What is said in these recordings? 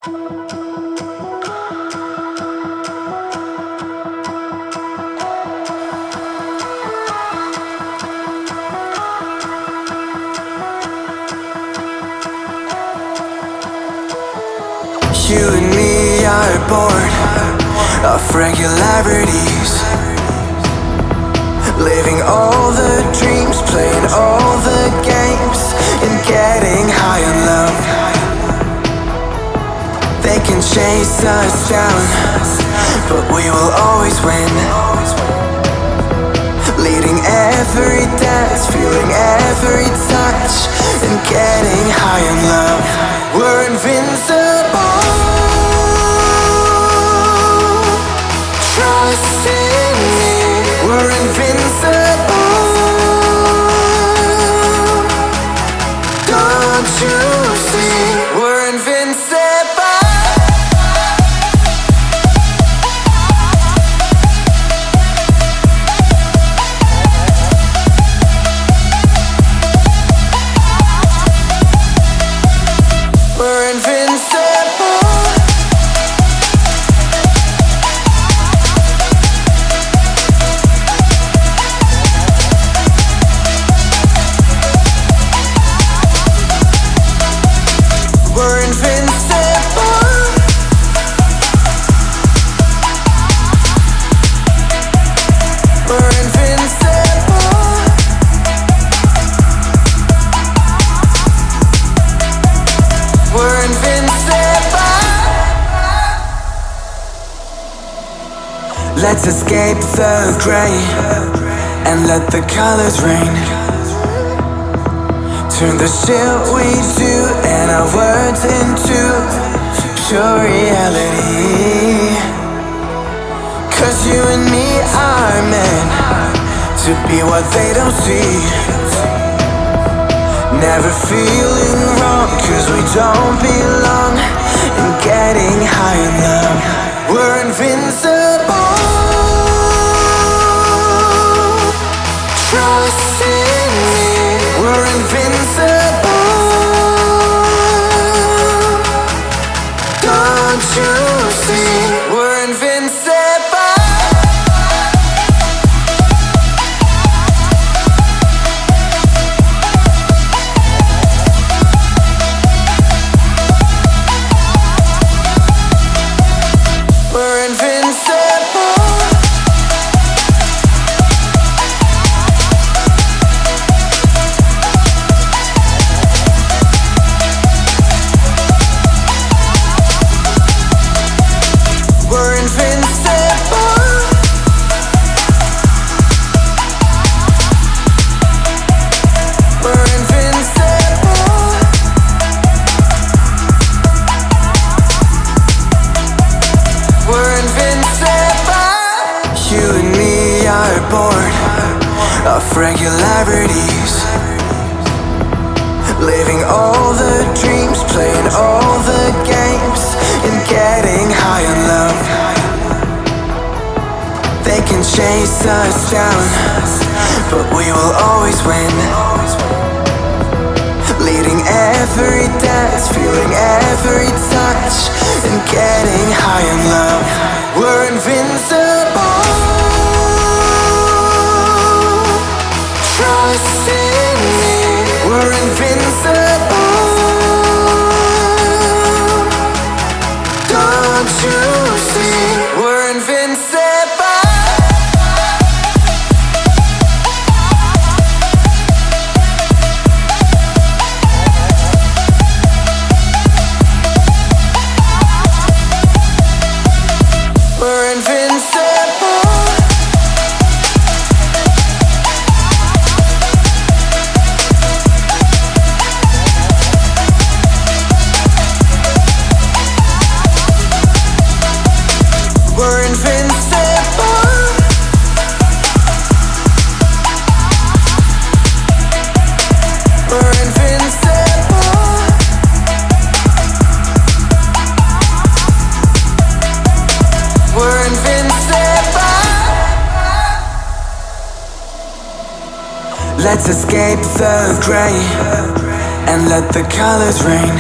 You and me are bored of regularities, living all the dreams, playing all the games, and getting high on love. They can chase us down, but we will always win. Leading every dance, feeling every touch, and getting high on love. We're invincible. Trust in me, we're invincible. Don't you see, we're invincible. We're invincible. We're invincible. We're invincible. We're invincible. Let's escape the gray and let the colors rain. Turn the shit we do and our words into pure reality. 'Cause you and me are meant to be what they don't see. Never feeling wrong 'cause we don't belong. And getting high in love. We're invincible. Trust in me, we're invincible. Don't you see, we're invincible. We're invincible. We're invincible. We're invincible. We're invincible. You and me are bored of regularities, living all the dreams, playing all the games, and getting high on love. They can chase us down, but we will always win. Leading every dance, feeling every touch, and getting high on love. We're invincible. Trust in me, we're invincible. Don't you see, we're invincible. We're invincible. We're invincible. We're invincible. We're invincible. Let's escape the gray and let the colors rain.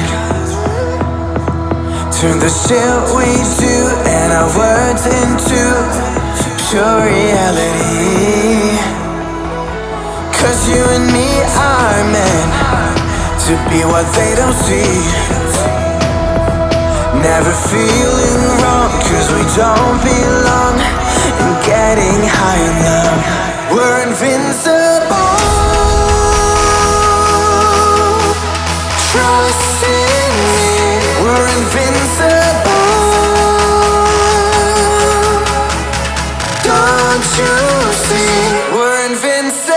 Turn the shit we do and our words into pure reality. Cause you and me are meant to be what they don't see. Never feeling wrong cause we don't belong. And getting high in love, we're invincible. Trust in me, we're invincible. Don't you see, we're invincible.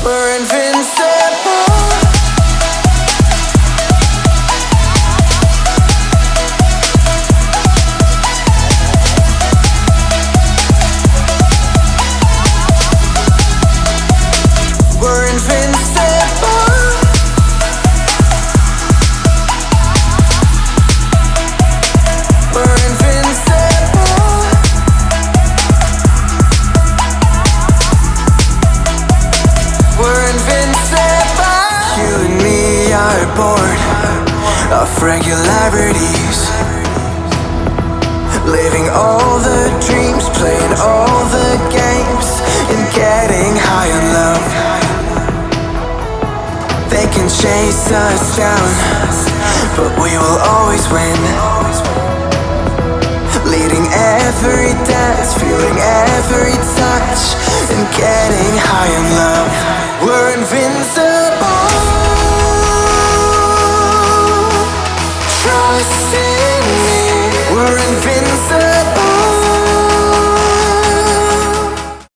We're invincible. We're invincible. We're invincible. We're invincible. You and me are bored of regularities, living all the dreams, playing all the games, and getting high in love. They can chase us down, but we will always win. Leading every dance, feeling every touch, and getting high in love. We're invincible.